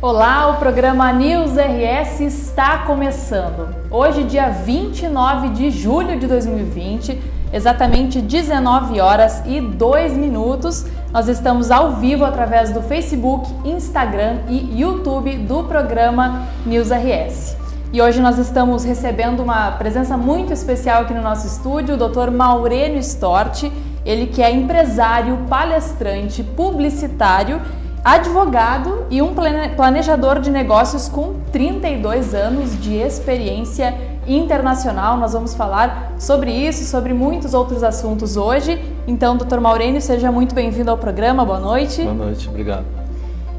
Olá, o programa News RS está começando. Hoje, dia 29 de julho de 2020, exatamente 19 horas e 2 minutos, nós estamos ao vivo através do Facebook, Instagram e YouTube do programa News RS. E hoje nós estamos recebendo uma presença muito especial aqui no nosso estúdio, o Dr. Maurênio Storti, ele que é empresário, palestrante, publicitário, advogado e um planejador de negócios com 32 anos de experiência internacional. Nós vamos falar sobre isso e sobre muitos outros assuntos hoje. Então, Dr. Maurênio, seja muito bem-vindo ao programa. Boa noite. Boa noite, obrigado.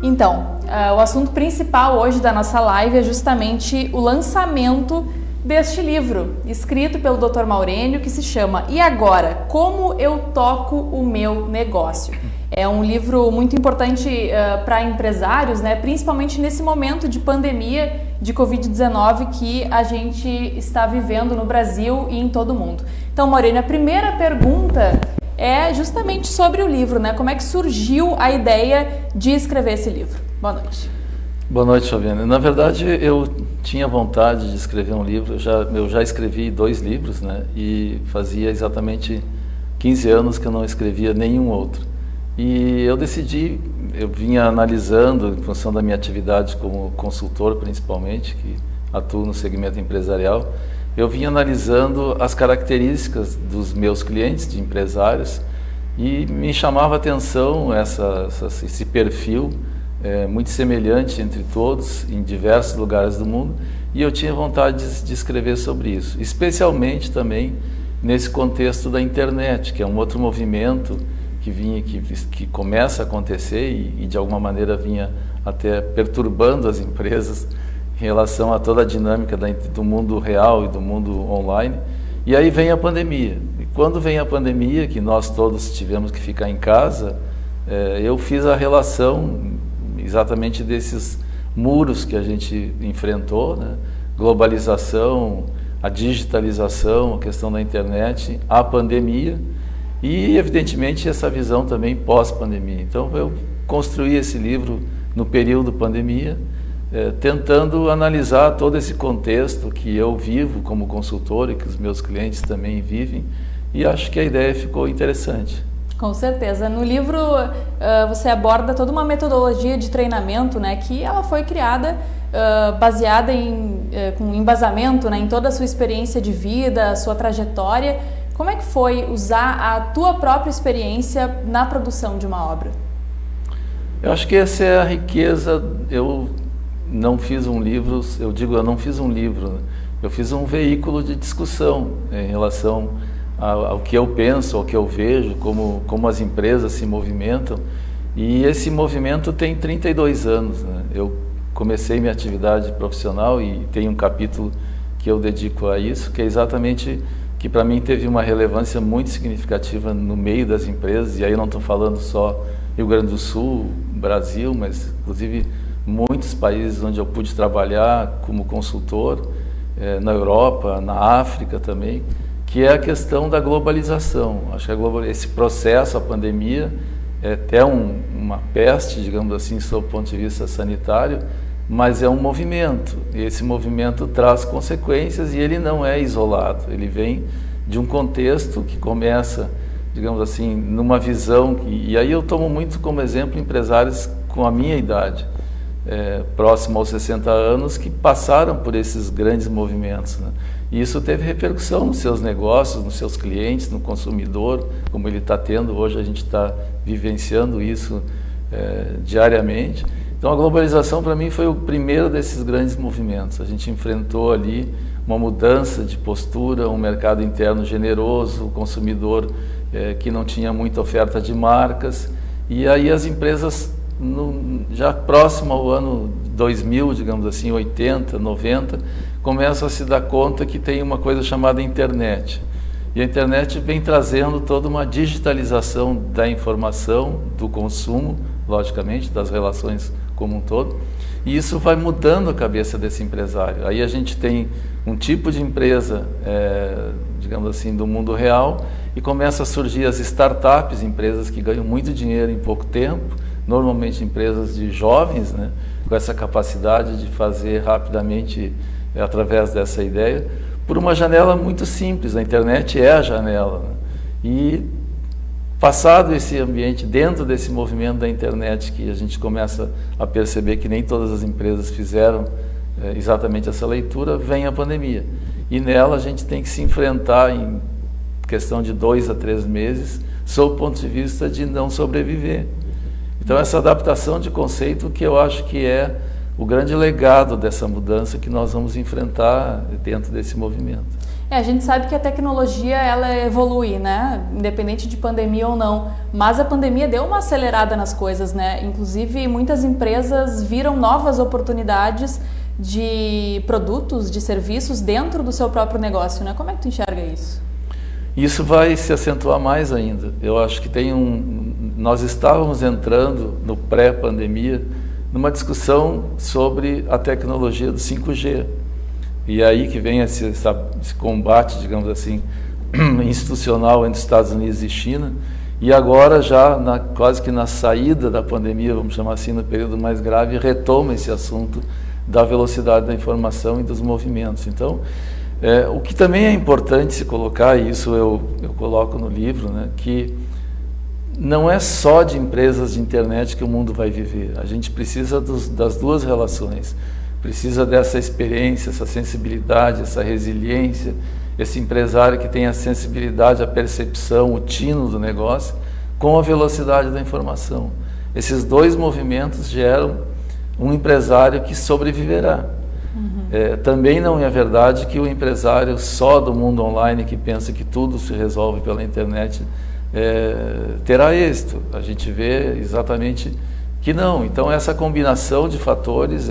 Então, o assunto principal hoje da nossa live é justamente o lançamento deste livro, escrito pelo Dr. Maurênio, que se chama E Agora? Como eu toco o meu negócio? É um livro muito importante para empresários, né? Principalmente nesse momento de pandemia de Covid-19 que a gente está vivendo no Brasil e em todo o mundo. Então, Maurênio, a primeira pergunta é justamente sobre o livro, né? Como é que surgiu a ideia de escrever esse livro? Boa noite. Boa noite, Fabiana. Na verdade, eu tinha vontade de escrever um livro. Eu já escrevi 2 livros, né? E fazia exatamente 15 anos que eu não escrevia nenhum outro. E eu decidi, eu vinha analisando, em função da minha atividade como consultor principalmente, que atuo no segmento empresarial, eu vinha analisando as características dos meus clientes, de empresários, e me chamava a atenção esse perfil muito semelhante entre todos, em diversos lugares do mundo, e eu tinha vontade de escrever sobre isso, especialmente também nesse contexto da internet, que é um outro movimento que começa a acontecer e de alguma maneira vinha até perturbando as empresas em relação a toda a dinâmica do mundo real e do mundo online. E aí vem a pandemia. E quando vem a pandemia, que nós todos tivemos que ficar em casa, eu fiz a relação exatamente desses muros que a gente enfrentou, né? Globalização, a digitalização, a questão da internet, a pandemia, e, evidentemente, essa visão também pós-pandemia. Então, eu construí esse livro no período pandemia, tentando analisar todo esse contexto que eu vivo como consultor e que os meus clientes também vivem, e acho que a ideia ficou interessante. Com certeza. No livro, você aborda toda uma metodologia de treinamento, né, que ela foi criada baseada com embasamento, né, em toda a sua experiência de vida, a sua trajetória. Como é que foi usar a tua própria experiência na produção de uma obra? Eu acho que essa é a riqueza. Eu não fiz um livro, eu não fiz um livro, eu fiz um veículo de discussão em relação ao que eu penso, ao que eu vejo, como as empresas se movimentam. E esse movimento tem 32 anos, né? Eu comecei minha atividade profissional e tem um capítulo que eu dedico a isso, que é exatamente que para mim teve uma relevância muito significativa no meio das empresas, e aí eu não estou falando só Rio Grande do Sul, Brasil, mas inclusive muitos países onde eu pude trabalhar como consultor, na Europa, na África também, que é a questão da globalização. Acho que esse processo, a pandemia, é até uma peste, digamos assim, sob o ponto de vista sanitário, mas é um movimento, e esse movimento traz consequências e ele não é isolado, ele vem de um contexto que começa, digamos assim, numa visão, e aí eu tomo muito como exemplo empresários com a minha idade, próximo aos 60 anos, que passaram por esses grandes movimentos, né? E isso teve repercussão nos seus negócios, nos seus clientes, no consumidor, como ele está tendo, hoje a gente está vivenciando isso diariamente. Então a globalização para mim foi o primeiro desses grandes movimentos. A gente enfrentou ali uma mudança de postura, um mercado interno generoso, o consumidor que não tinha muita oferta de marcas, e aí as empresas já próximo ao ano 2000, digamos assim, 80, 90, começam a se dar conta que tem uma coisa chamada internet. E a internet vem trazendo toda uma digitalização da informação, do consumo, logicamente, das relações como um todo, e isso vai mudando a cabeça desse empresário. Aí a gente tem um tipo de empresa, digamos assim, do mundo real, e começa a surgir as startups, empresas que ganham muito dinheiro em pouco tempo, normalmente empresas de jovens, né, com essa capacidade de fazer rapidamente através dessa ideia, por uma janela muito simples. A internet é a janela, né? E passado esse ambiente, dentro desse movimento da internet, que a gente começa a perceber que nem todas as empresas fizeram exatamente essa leitura, vem a pandemia. E nela a gente tem que se enfrentar em questão de 2 a 3 meses, sob o ponto de vista de não sobreviver. Então essa adaptação de conceito que eu acho que é o grande legado dessa mudança que nós vamos enfrentar dentro desse movimento. A gente sabe que a tecnologia ela evolui, né? Independente de pandemia ou não, mas a pandemia deu uma acelerada nas coisas, né? Inclusive muitas empresas viram novas oportunidades de produtos, de serviços dentro do seu próprio negócio, né? Como é que tu enxerga isso? Isso vai se acentuar mais ainda. Eu acho que nós estávamos entrando no pré-pandemia numa discussão sobre a tecnologia do 5G. E aí que vem esse combate, digamos assim, institucional entre Estados Unidos e China. E agora já quase que na saída da pandemia, vamos chamar assim, no período mais grave, retoma esse assunto da velocidade da informação e dos movimentos. Então, o que também é importante se colocar, e isso eu coloco no livro, né, que não é só de empresas de internet que o mundo vai viver. A gente precisa das duas relações. Precisa dessa experiência, essa sensibilidade, essa resiliência, esse empresário que tem a sensibilidade, a percepção, o tino do negócio, com a velocidade da informação. Esses dois movimentos geram um empresário que sobreviverá. Também não é verdade que o empresário só do mundo online, que pensa que tudo se resolve pela internet, terá êxito. A gente vê exatamente que não. Então essa combinação de fatores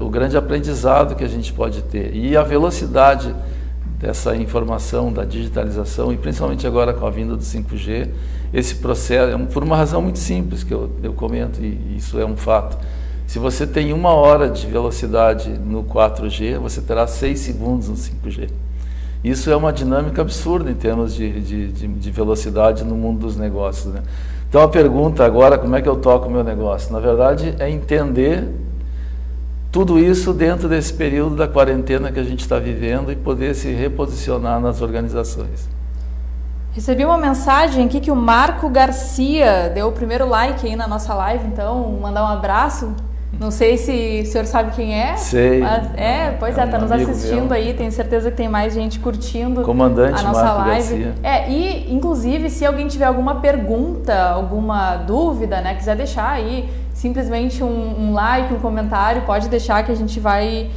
o grande aprendizado que a gente pode ter. E a velocidade dessa informação, da digitalização, e principalmente agora com a vinda do 5G, esse processo, por uma razão muito simples que eu comento, e isso é um fato. Se você tem 1 hora de velocidade no 4G, você terá 6 segundos no 5G. Isso é uma dinâmica absurda em termos de velocidade no mundo dos negócios, né? Então a pergunta agora, como é que eu toco o meu negócio? Na verdade, é entender tudo isso dentro desse período da quarentena que a gente está vivendo e poder se reposicionar nas organizações. Recebi uma mensagem aqui que o Marco Garcia deu o primeiro like aí na nossa live, então mandar um abraço. Não sei se o senhor sabe quem é. Sei. Mas, está nos assistindo meu. Aí, tenho certeza que tem mais gente curtindo Comandante a nossa Marco live. Garcia. E inclusive se alguém tiver alguma pergunta, alguma dúvida, né, quiser deixar aí simplesmente um like, um comentário, pode deixar que a gente vai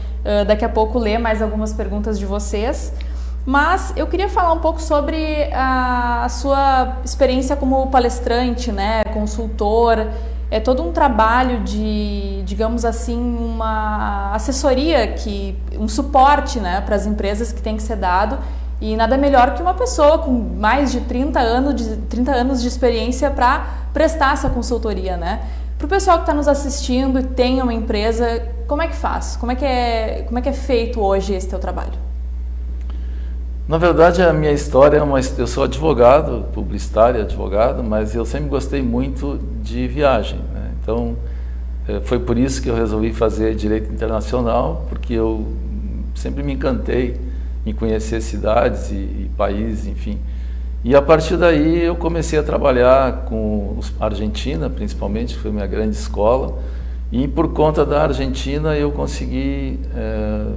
daqui a pouco ler mais algumas perguntas de vocês. Mas eu queria falar um pouco sobre a sua experiência como palestrante, né, consultor. É todo um trabalho de, digamos assim, uma assessoria, um suporte, né, para as empresas que tem que ser dado. E nada melhor que uma pessoa com mais de 30 anos de experiência para prestar essa consultoria, né? Para o pessoal que está nos assistindo e tem uma empresa, como é que faz? Como é que é feito hoje esse teu trabalho? Na verdade, a minha história eu sou advogado, publicitário, advogado, mas eu sempre gostei muito de viagem, né? Então, foi por isso que eu resolvi fazer Direito Internacional, porque eu sempre me encantei em conhecer cidades e países, enfim. E a partir daí eu comecei a trabalhar com a Argentina, principalmente, que foi minha grande escola. E por conta da Argentina eu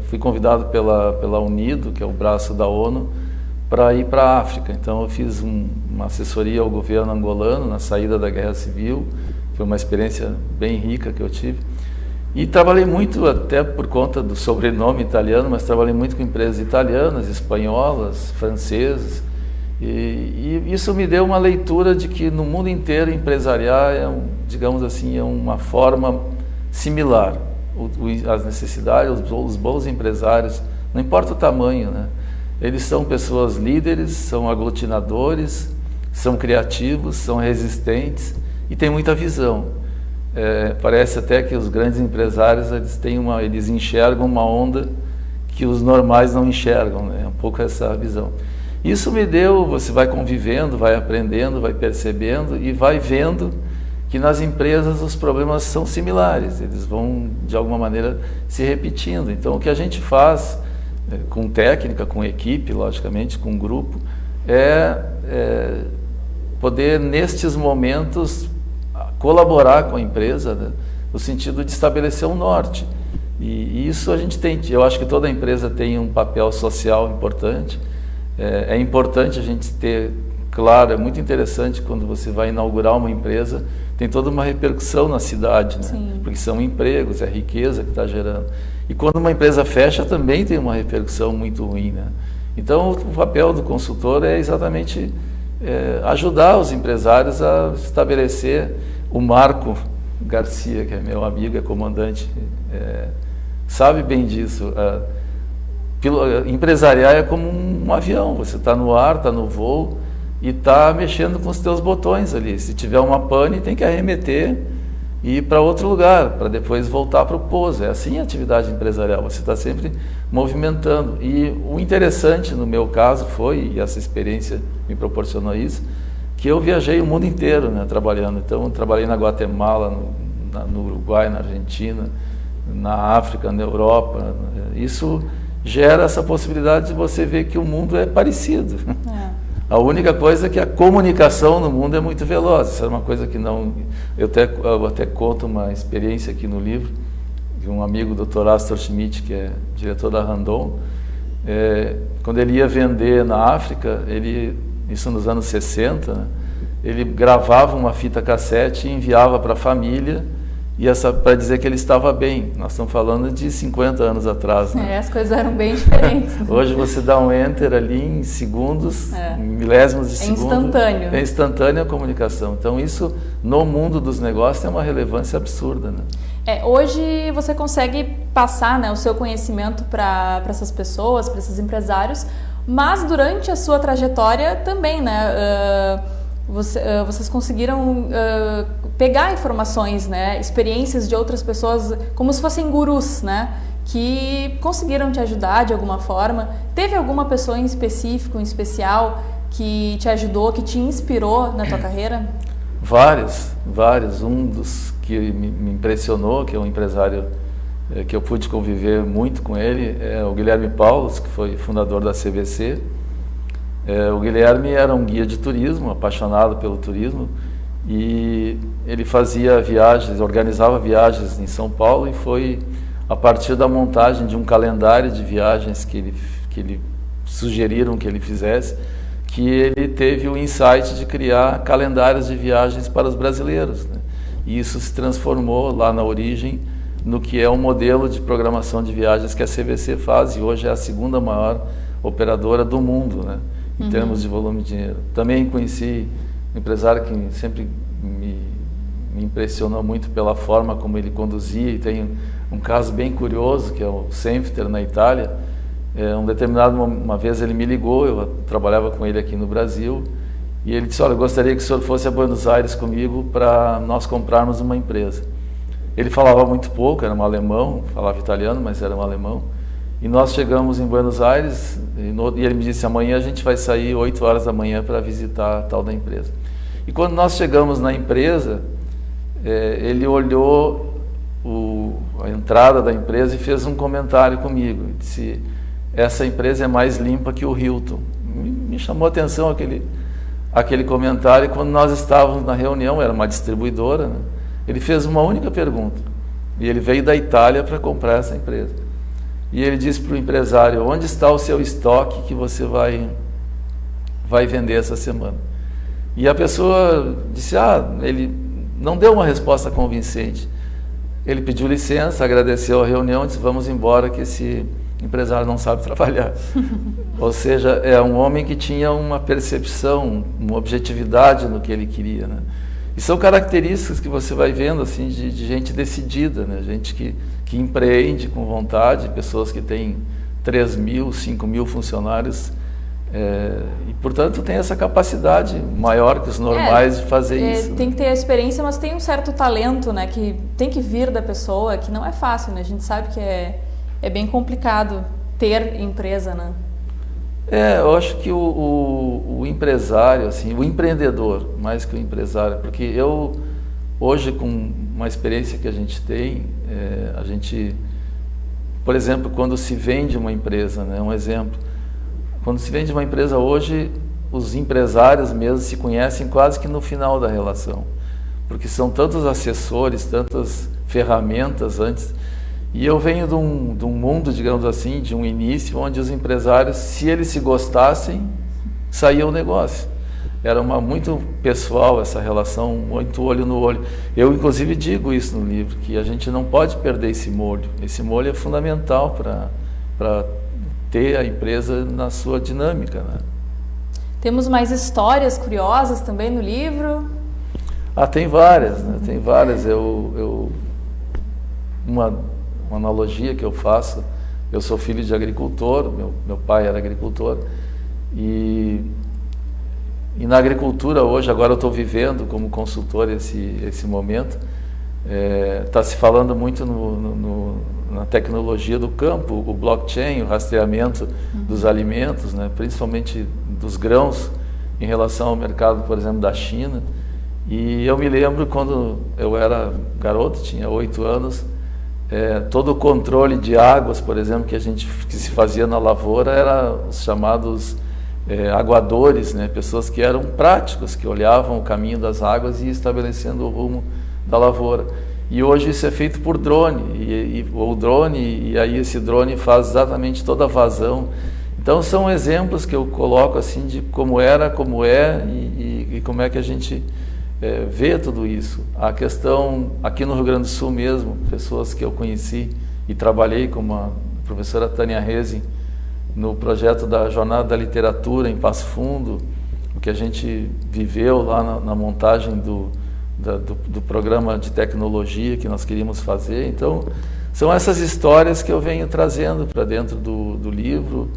fui convidado pela UNIDO, que é o braço da ONU, para ir para a África. Então eu fiz uma assessoria ao governo angolano na saída da Guerra Civil. Foi uma experiência bem rica que eu tive. E trabalhei muito, até por conta do sobrenome italiano, mas trabalhei muito com empresas italianas, espanholas, francesas. E isso me deu uma leitura de que no mundo inteiro empresariar digamos assim, é uma forma similar. As necessidades, os bons empresários, não importa o tamanho, né? Eles são pessoas líderes, são aglutinadores, são criativos, são resistentes e têm muita visão. Parece até que os grandes empresários eles enxergam uma onda que os normais não enxergam, né? É um pouco essa visão. Isso me deu, você vai convivendo, vai aprendendo, vai percebendo e vai vendo que nas empresas os problemas são similares, eles vão de alguma maneira se repetindo. Então o que a gente faz com técnica, com equipe, logicamente, com grupo, é poder nestes momentos colaborar com a empresa, né, no sentido de estabelecer um norte. E isso a gente tem, eu acho que toda empresa tem um papel social importante. É importante a gente ter, claro, é muito interessante quando você vai inaugurar uma empresa, tem toda uma repercussão na cidade, né? Porque são empregos, é riqueza que está gerando. E quando uma empresa fecha, também tem uma repercussão muito ruim, né? Então, o papel do consultor é exatamente ajudar os empresários a estabelecer. O Marco Garcia, que é meu amigo, é comandante, sabe bem disso. Empresariar é como um avião, você está no ar, está no voo e está mexendo com os teus botões ali. Se tiver uma pane, tem que arremeter e ir para outro lugar, para depois voltar para o pouso. É assim a atividade empresarial, você está sempre movimentando. E o interessante no meu caso foi, e essa experiência me proporcionou isso, que eu viajei o mundo inteiro, né, trabalhando. Então, eu trabalhei na Guatemala, no Uruguai, na Argentina, na África, na Europa. Isso gera essa possibilidade de você ver que o mundo é parecido. A única coisa é que a comunicação no mundo é muito veloz. Isso é uma coisa que não... Eu até conto uma experiência aqui no livro, de um amigo, o Dr. Astor Schmidt, que é diretor da Randon. Quando ele ia vender na África, isso nos anos 60, né, ele gravava uma fita cassete e enviava para a família, para dizer que ele estava bem. Nós estamos falando de 50 anos atrás. Né? As coisas eram bem diferentes. Hoje você dá um enter ali em segundos, em milésimos de segundo. Instantâneo. É instantânea a comunicação. Então isso, no mundo dos negócios, tem uma relevância absurda. Né? Hoje você consegue passar, né, o seu conhecimento para essas pessoas, para esses empresários, mas durante a sua trajetória também, né? Vocês conseguiram pegar informações, né, experiências de outras pessoas, como se fossem gurus, né, que conseguiram te ajudar de alguma forma. Teve alguma pessoa em específico, em especial, que te ajudou, que te inspirou na tua carreira? Vários. Um dos que me impressionou, que é um empresário que eu pude conviver muito com ele, é o Guilherme Paulos, que foi fundador da CVC. O Guilherme era um guia de turismo, apaixonado pelo turismo, e ele fazia viagens, organizava viagens em São Paulo, e foi a partir da montagem de um calendário de viagens que ele sugeriram que ele fizesse, que ele teve o insight de criar calendários de viagens para os brasileiros, né? E isso se transformou lá na origem no que é um modelo de programação de viagens que a CVC faz, e hoje é a segunda maior operadora do mundo, né, em termos de volume de dinheiro. Também conheci um empresário que sempre me impressionou muito pela forma como ele conduzia, e tem um caso bem curioso, que é o Senfter, na Itália. Uma vez ele me ligou, eu trabalhava com ele aqui no Brasil, e ele disse: olha, eu gostaria que o senhor fosse a Buenos Aires comigo para nós comprarmos uma empresa. Ele falava muito pouco, era um alemão, falava italiano, mas era um alemão. E nós chegamos em Buenos Aires e ele me disse: amanhã a gente vai sair 8 horas da manhã para visitar a tal da empresa. E quando nós chegamos na empresa, ele olhou a entrada da empresa e fez um comentário comigo. Ele disse: essa empresa é mais limpa que o Hilton. Me chamou a atenção aquele comentário. E quando nós estávamos na reunião, era uma distribuidora, né? Ele fez uma única pergunta, e ele veio da Itália para comprar essa empresa. E ele disse para o empresário: onde está o seu estoque que você vai vender essa semana? E a pessoa disse: ele não deu uma resposta convincente. Ele pediu licença, agradeceu a reunião e disse: vamos embora que esse empresário não sabe trabalhar. Ou seja, é um homem que tinha uma percepção, uma objetividade no que ele queria, né? E são características que você vai vendo assim de gente decidida, né? Gente que empreende com vontade, pessoas que têm 3.000, 5.000 funcionários, e portanto tem essa capacidade maior que os normais de fazer isso. Tem que ter a experiência, mas tem um certo talento, né, que tem que vir da pessoa, que não é fácil, né? A gente sabe que é bem complicado ter empresa, né? Eu acho que o empresário, assim, o empreendedor, mais que o empresário, porque eu hoje, com uma experiência que a gente tem, a gente, por exemplo, quando se vende uma empresa, né, um exemplo, quando se vende uma empresa hoje, os empresários mesmo se conhecem quase que no final da relação, porque são tantos assessores, tantas ferramentas antes. E eu venho de um mundo, digamos assim, de um início, onde os empresários, se eles se gostassem, saía o negócio. Era muito pessoal essa relação, muito olho no olho. Eu, inclusive, digo isso no livro, que a gente não pode perder esse molho. Esse molho é fundamental para ter a empresa na sua dinâmica, né? Temos mais histórias curiosas também no livro? Tem várias, né? Tem várias. Uma analogia que eu faço, eu sou filho de agricultor, meu pai era agricultor, e na agricultura hoje, agora eu estou vivendo como consultor esse momento, está se falando muito na tecnologia do campo, o blockchain, o rastreamento dos alimentos, né, principalmente dos grãos, em relação ao mercado, por exemplo, da China. E eu me lembro quando eu era garoto, tinha 8 anos, todo o controle de águas, por exemplo, que se fazia na lavoura, era os chamados aguadores, né? Pessoas que eram práticos, que olhavam o caminho das águas e iam estabelecendo o rumo da lavoura. E hoje isso é feito por drone, e aí esse drone faz exatamente toda a vazão. Então são exemplos que eu coloco assim de como era, como é e como é que a gente vê tudo isso. A questão, aqui no Rio Grande do Sul mesmo, pessoas que eu conheci e trabalhei, como a professora Tânia Reze, no projeto da Jornada da Literatura em Passo Fundo, o que a gente viveu lá na montagem do programa de tecnologia que nós queríamos fazer. Então, são essas histórias que eu venho trazendo para dentro do livro,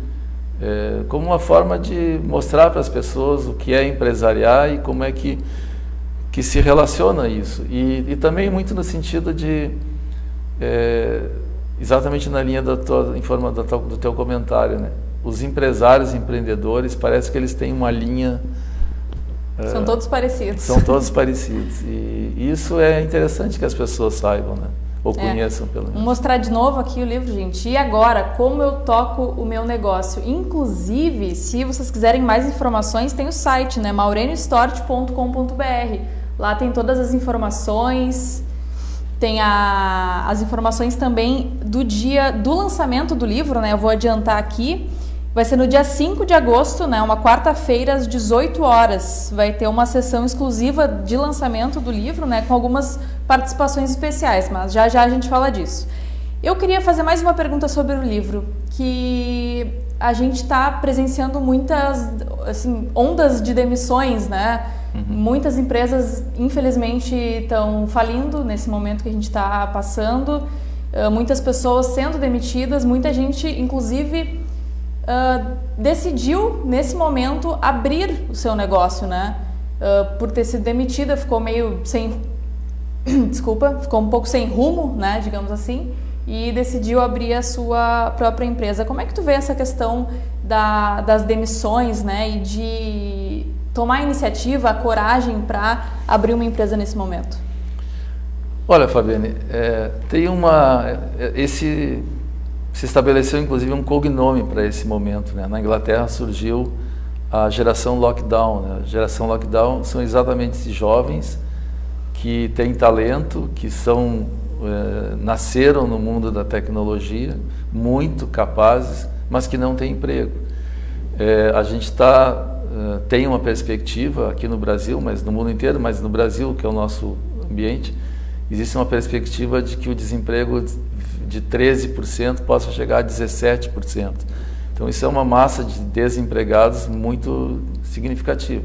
como uma forma de mostrar para as pessoas o que é empresariar e como é que se relaciona isso. E também muito no sentido de, exatamente na linha do teu comentário, né? Os empresários, empreendedores, parece que eles têm uma linha... São todos parecidos. São todos parecidos. E isso é interessante que as pessoas saibam, né? Ou conheçam, pelo menos. Vou mostrar de novo aqui o livro, gente. E agora, como eu toco o meu negócio? Inclusive, se vocês quiserem mais informações, tem o site, né? maureniostort.com.br. Lá tem todas as informações, tem as informações também do dia do lançamento do livro, né? Eu vou adiantar aqui. Vai ser no dia 5 de agosto, né? Uma quarta-feira, às 18 horas. Vai ter uma sessão exclusiva de lançamento do livro, né? Com algumas participações especiais, mas já a gente fala disso. Eu queria fazer mais uma pergunta sobre o livro, que a gente está presenciando muitas ondas de demissões, né? Muitas empresas, infelizmente, estão falindo nesse momento que a gente está passando, muitas pessoas sendo demitidas, muita gente, inclusive, decidiu, nesse momento, abrir o seu negócio, né? Por ter sido demitida, ficou meio sem... ficou um pouco sem rumo, né? Digamos assim, e decidiu abrir a sua própria empresa. Como é que tu vê essa questão das demissões, né? E de tomar a iniciativa, a coragem para abrir uma empresa nesse momento? Olha, Fabiane, se estabeleceu inclusive um cognome para esse momento, né? Na Inglaterra surgiu a geração lockdown, né? A geração lockdown são exatamente esses jovens que têm talento, que nasceram no mundo da tecnologia, muito capazes, mas que não têm emprego. A gente tem uma perspectiva aqui no Brasil, mas no mundo inteiro, mas no Brasil, que é o nosso ambiente, existe uma perspectiva de que o desemprego de 13% possa chegar a 17%. Então isso é uma massa de desempregados muito significativa.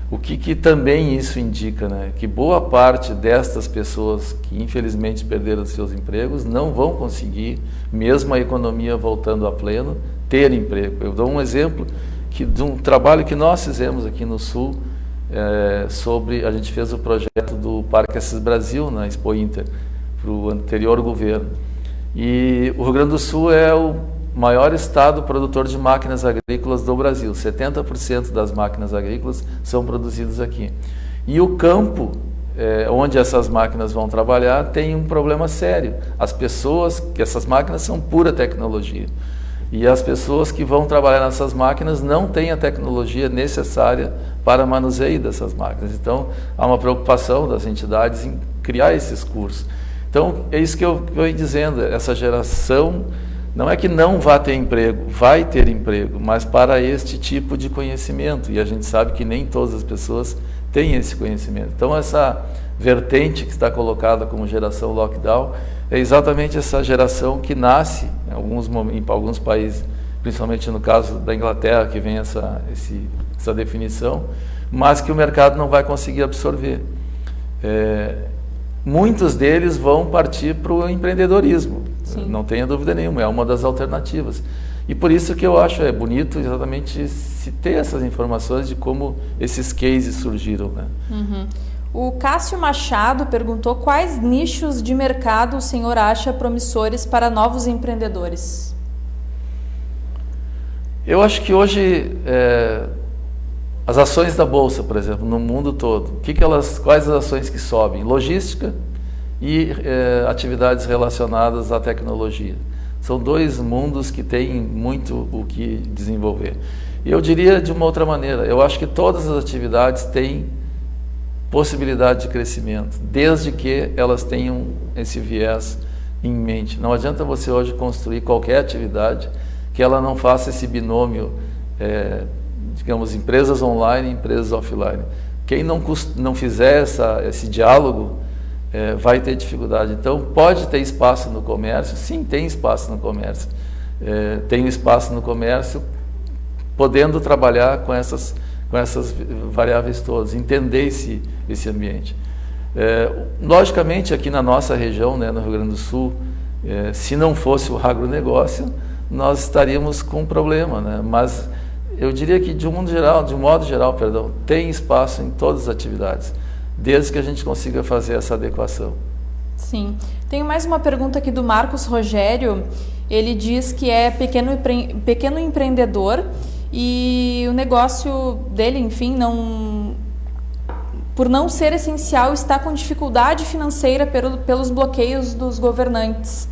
O que também isso indica, né? Que boa parte destas pessoas que infelizmente perderam seus empregos não vão conseguir, mesmo a economia voltando a pleno, ter emprego. Eu dou um exemplo de um trabalho que nós fizemos aqui no Sul, a gente fez o projeto do Parque Assis Brasil, na Expo Inter, para o anterior governo. E o Rio Grande do Sul é o maior estado produtor de máquinas agrícolas do Brasil. 70% das máquinas agrícolas são produzidas aqui. E o campo onde essas máquinas vão trabalhar, tem um problema sério. As pessoas, que essas máquinas são pura tecnologia, e as pessoas que vão trabalhar nessas máquinas não têm a tecnologia necessária para manuseio dessas máquinas. Então, há uma preocupação das entidades em criar esses cursos. Então, é isso que eu venho dizendo, essa geração não é que não vá ter emprego, vai ter emprego, mas para este tipo de conhecimento, e a gente sabe que nem todas as pessoas têm esse conhecimento. Então, essa vertente que está colocada como geração lockdown é exatamente essa geração que nasce em alguns países, principalmente no caso da Inglaterra, que vem essa definição, mas que o mercado não vai conseguir absorver. Muitos deles vão partir para o empreendedorismo, não tenha dúvida nenhuma, é uma das alternativas. E por isso que eu acho bonito exatamente se ter essas informações de como esses cases surgiram, né? Uhum. O Cássio Machado perguntou quais nichos de mercado o senhor acha promissores para novos empreendedores? Eu acho que hoje as ações da Bolsa, por exemplo, no mundo todo, quais as ações que sobem? Logística e atividades relacionadas à tecnologia. São dois mundos que têm muito o que desenvolver. E eu diria de uma outra maneira, eu acho que todas as atividades têm possibilidade de crescimento, desde que elas tenham esse viés em mente. Não adianta você hoje construir qualquer atividade que ela não faça esse binômio, digamos, empresas online e empresas offline. Quem não fizer esse diálogo vai ter dificuldade. Então, pode ter espaço no comércio? Sim, tem espaço no comércio. Tem espaço no comércio podendo trabalhar com essas variáveis todas, entender esse ambiente. Logicamente, aqui na nossa região, né, no Rio Grande do Sul, se não fosse o agronegócio, nós estaríamos com um problema, né? Mas eu diria que, de um modo geral, tem espaço em todas as atividades, desde que a gente consiga fazer essa adequação. Sim. Tenho mais uma pergunta aqui do Marcos Rogério. Ele diz que é pequeno empreendedor e o negócio dele, enfim, por não ser essencial, está com dificuldade financeira pelos bloqueios dos governantes.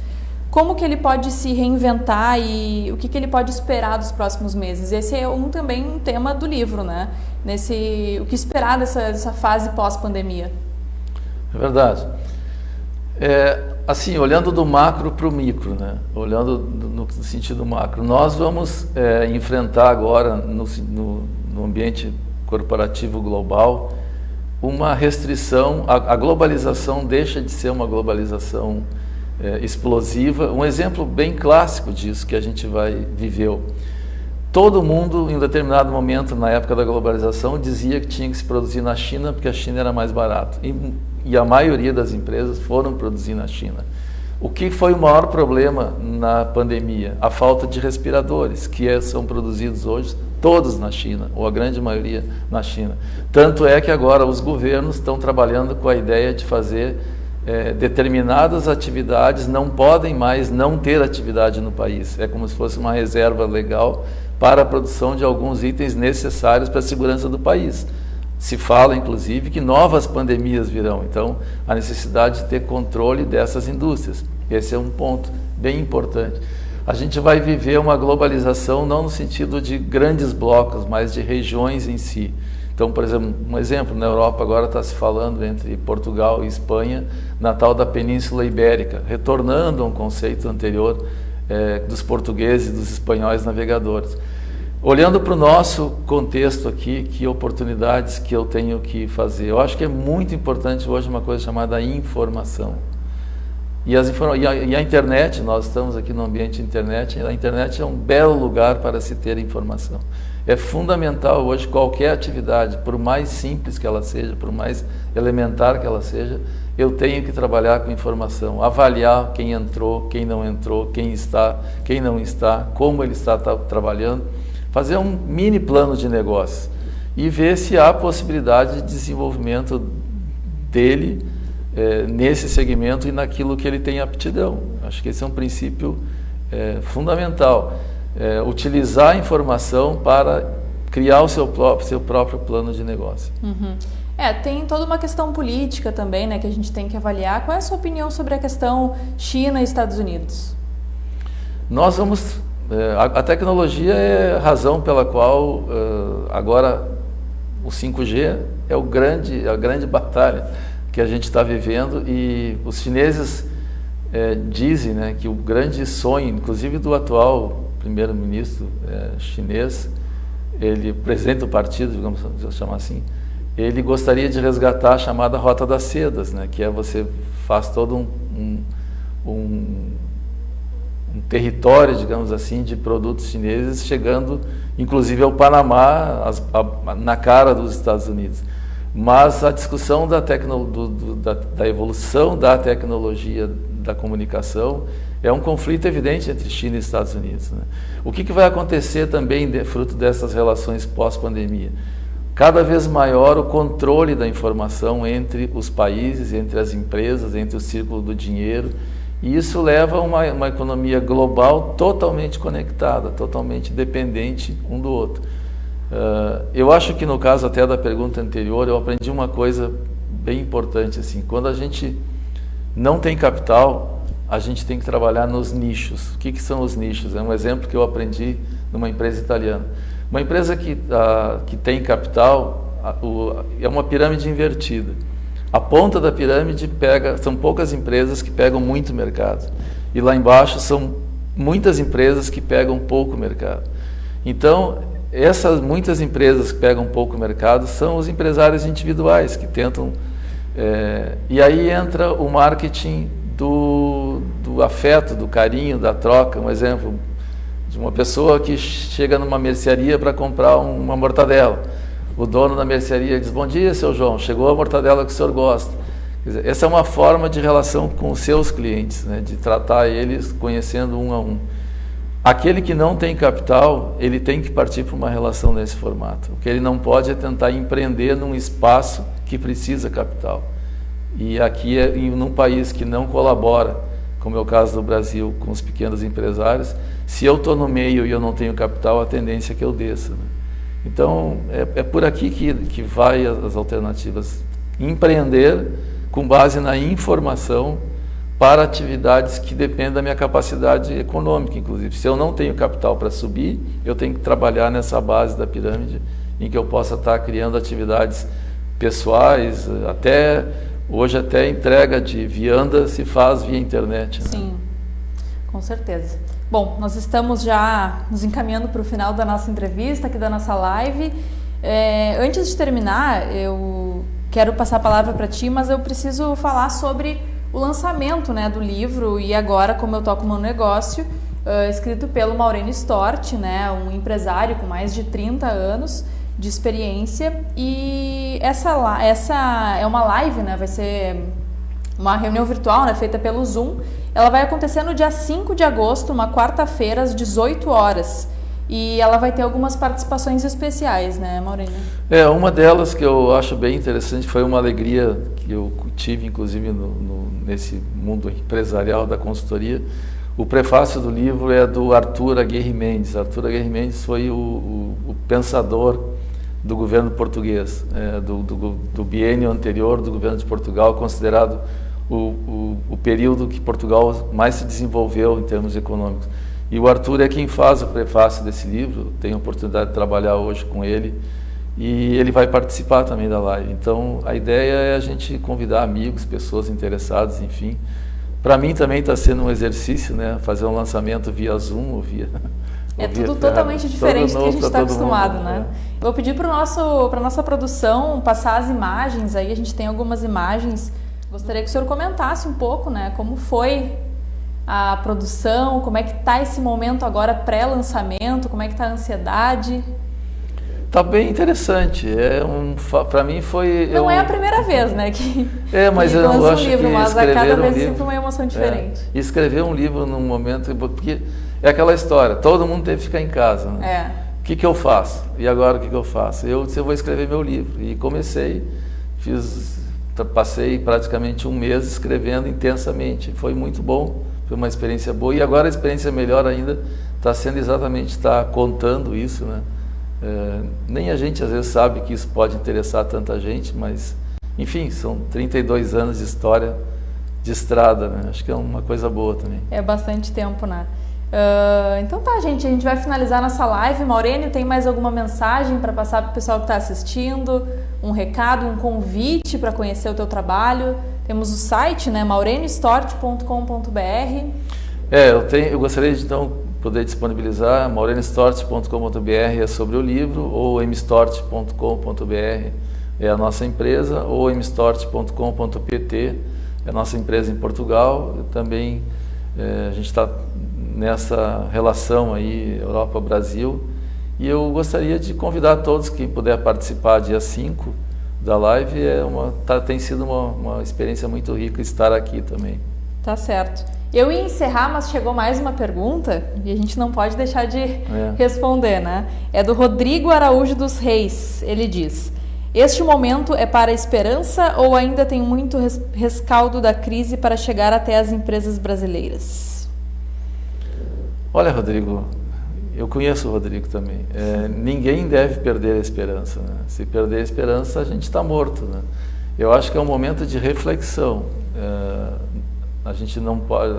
Como que ele pode se reinventar e o que ele pode esperar dos próximos meses? Esse é também um tema do livro, né? O que esperar dessa fase pós-pandemia? É verdade. Assim, olhando do macro para o micro, né? Olhando no sentido macro, nós vamos enfrentar agora, no ambiente corporativo global, uma restrição. A globalização deixa de ser uma globalização explosiva. Um exemplo bem clássico disso que a gente viveu. Todo mundo, em um determinado momento, na época da globalização, dizia que tinha que se produzir na China porque a China era mais barata. E a maioria das empresas foram produzir na China. O que foi o maior problema na pandemia? A falta de respiradores, que são produzidos hoje todos na China, ou a grande maioria na China. Tanto é que agora os governos estão trabalhando com a ideia de fazer determinadas atividades, não podem mais não ter atividade no país. É como se fosse uma reserva legal para a produção de alguns itens necessários para a segurança do país. Se fala, inclusive, que novas pandemias virão, então a necessidade de ter controle dessas indústrias. Esse é um ponto bem importante. A gente vai viver uma globalização não no sentido de grandes blocos, mas de regiões em si. Então, por exemplo, na Europa agora está se falando entre Portugal e Espanha, na tal da Península Ibérica, retornando a um conceito anterior dos portugueses e dos espanhóis navegadores. Olhando para o nosso contexto aqui, que oportunidades que eu tenho que fazer? Eu acho que é muito importante hoje uma coisa chamada informação. E a internet, nós estamos aqui no ambiente internet, a internet é um belo lugar para se ter informação. É fundamental hoje qualquer atividade, por mais simples que ela seja, por mais elementar que ela seja, eu tenho que trabalhar com informação, avaliar quem entrou, quem não entrou, quem está, quem não está, como ele está trabalhando, fazer um mini plano de negócio e ver se há possibilidade de desenvolvimento dele nesse segmento e naquilo que ele tem aptidão. Acho que esse é um princípio fundamental. Utilizar a informação para criar o seu próprio plano de negócio. Uhum. Tem toda uma questão política também, né, que a gente tem que avaliar. Qual é a sua opinião sobre a questão China e Estados Unidos? Nós vamos... A tecnologia é a razão pela qual agora o 5G é a grande batalha que a gente está vivendo, e os chineses dizem, né, que o grande sonho, inclusive do atual primeiro-ministro chinês, ele, presidente do partido, digamos chamar assim, ele gostaria de resgatar a chamada Rota das Sedas, né, que você faz todo um território, digamos assim, de produtos chineses chegando, inclusive, ao Panamá, na cara dos Estados Unidos. Mas a discussão da evolução da tecnologia da comunicação é um conflito evidente entre China e Estados Unidos, né? O que vai acontecer também, fruto dessas relações pós-pandemia? Cada vez maior o controle da informação entre os países, entre as empresas, entre o círculo do dinheiro, e isso leva a uma economia global totalmente conectada, totalmente dependente um do outro. Eu acho que no caso até da pergunta anterior, eu aprendi uma coisa bem importante, assim, quando a gente não tem capital, a gente tem que trabalhar nos nichos. O que são os nichos? É um exemplo que eu aprendi numa empresa italiana. Uma empresa que tem capital é uma pirâmide invertida. A ponta da pirâmide são poucas empresas que pegam muito mercado. E lá embaixo são muitas empresas que pegam pouco mercado. Então, essas muitas empresas que pegam pouco mercado são os empresários individuais que tentam... e aí entra o marketing do afeto, do carinho, da troca. Um exemplo de uma pessoa que chega numa mercearia para comprar uma mortadela. O dono da mercearia diz: bom dia, seu João, chegou a mortadela que o senhor gosta. Quer dizer, essa é uma forma de relação com os seus clientes, né, de tratar eles conhecendo um a um. Aquele que não tem capital, ele tem que partir para uma relação nesse formato. O que ele não pode é tentar empreender num espaço que precisa capital. E aqui, num país que não colabora, como é o caso do Brasil, com os pequenos empresários, se eu estou no meio e eu não tenho capital, a tendência é que eu desça, né? Então, é por aqui que vai as alternativas. Empreender com base na informação para atividades que dependem da minha capacidade econômica, inclusive. Se eu não tenho capital para subir, eu tenho que trabalhar nessa base da pirâmide em que eu possa estar criando atividades pessoais, hoje até entrega de vianda se faz via internet, né? Sim, com certeza. Bom, nós estamos já nos encaminhando para o final da nossa entrevista, aqui da nossa live. Antes de terminar, eu quero passar a palavra para ti, mas eu preciso falar sobre o lançamento, né, do livro E Agora, Como Eu Toco Meu Negócio, escrito pelo Maurênio Stort, né, um empresário com mais de 30 anos de experiência. E essa é uma live, né, vai ser uma reunião virtual, né, feita pelo Zoom. Ela vai acontecer no dia 5 de agosto, uma quarta-feira, às 18 horas. E ela vai ter algumas participações especiais, né, Maurênio? Uma delas que eu acho bem interessante, foi uma alegria que eu tive, inclusive, nesse mundo empresarial da consultoria. O prefácio do livro é do Arthur Aguirre Mendes. Arthur Aguirre Mendes foi o pensador do governo português, do biênio anterior do governo de Portugal, considerado o período que Portugal mais se desenvolveu em termos econômicos. E o Arthur é quem faz o prefácio desse livro. Tenho a oportunidade de trabalhar hoje com ele e ele vai participar também da live. Então, a ideia é a gente convidar amigos, pessoas interessadas, enfim. Para mim também está sendo um exercício, né, fazer um lançamento via Zoom ou via... tudo totalmente diferente do que a gente está acostumado, né? Vou pedir para a nossa produção passar as imagens aí. A gente tem algumas imagens. Gostaria que o senhor comentasse um pouco, né, como foi a produção, como é que está esse momento agora pré-lançamento, como é que está a ansiedade? Está bem interessante. Para mim foi... Não é a primeira vez, né, que mas que eu lança acho um livro, que mas a cada vez livro, sempre uma emoção diferente. Escrever um livro num momento... Porque é aquela história, todo mundo teve que ficar em casa, né? O que eu faço? E agora o que eu faço? Eu vou escrever meu livro. E comecei, passei praticamente um mês escrevendo intensamente. Foi muito bom, foi uma experiência boa. E agora a experiência melhor ainda está sendo exatamente estar contando isso, né? Nem a gente às vezes sabe que isso pode interessar tanta gente, mas enfim, são 32 anos de história de estrada, né? Acho que é uma coisa boa também. É bastante tempo, né? Então tá, gente, a gente vai finalizar nossa live. Maurênio, tem mais alguma mensagem para passar para o pessoal que está assistindo? Um recado, um convite para conhecer o teu trabalho? Temos o site, né, maureniostort.com.br. Eu gostaria de então poder disponibilizar. maureniostort.com.br é sobre o livro, ou mstort.com.br é a nossa empresa, ou mstort.com.pt é a nossa empresa em Portugal. Também a gente está nessa relação aí Europa-Brasil, e eu gostaria de convidar todos que puder participar dia 5 da live. Tem sido uma experiência muito rica estar aqui também. Tá certo. Eu ia encerrar, mas chegou mais uma pergunta e a gente não pode deixar de responder, né? É do Rodrigo Araújo dos Reis. Ele diz: este momento é para a esperança ou ainda tem muito rescaldo da crise para chegar até as empresas brasileiras? Olha, Rodrigo, eu conheço o Rodrigo também. Ninguém deve perder a esperança, né? Se perder a esperança, a gente está morto, né? Eu acho que é um momento de reflexão. A gente não pode...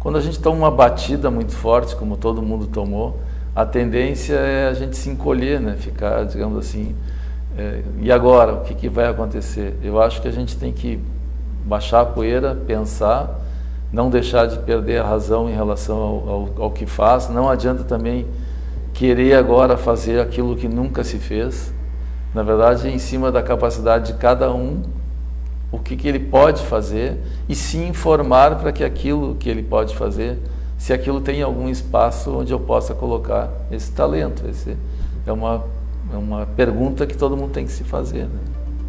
Quando a gente toma uma batida muito forte, como todo mundo tomou, a tendência é a gente se encolher, né? Ficar, digamos assim, e agora? O que vai acontecer? Eu acho que a gente tem que baixar a poeira, pensar, não deixar de perder a razão em relação ao que faz. Não adianta também querer agora fazer aquilo que nunca se fez. Na verdade, é em cima da capacidade de cada um, o que ele pode fazer, e se informar para que aquilo que ele pode fazer, se aquilo tem algum espaço onde eu possa colocar esse talento. É uma pergunta que todo mundo tem que se fazer, né?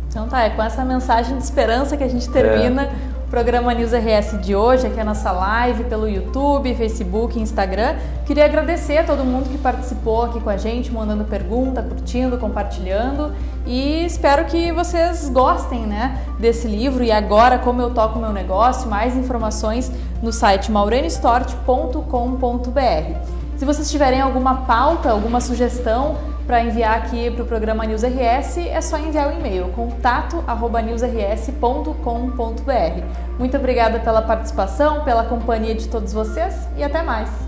Então tá, é com essa mensagem de esperança que a gente termina o programa News RS de hoje, aqui a nossa live pelo YouTube, Facebook, Instagram. Queria agradecer a todo mundo que participou aqui com a gente, mandando pergunta, curtindo, compartilhando, e espero que vocês gostem, né, desse livro. E agora, como eu toco meu negócio, mais informações no site maureniostort.com.br. Se vocês tiverem alguma pauta, alguma sugestão para enviar aqui para o programa News RS, é só enviar o e-mail contato@newsrs.com.br. Muito obrigada pela participação, pela companhia de todos vocês e até mais!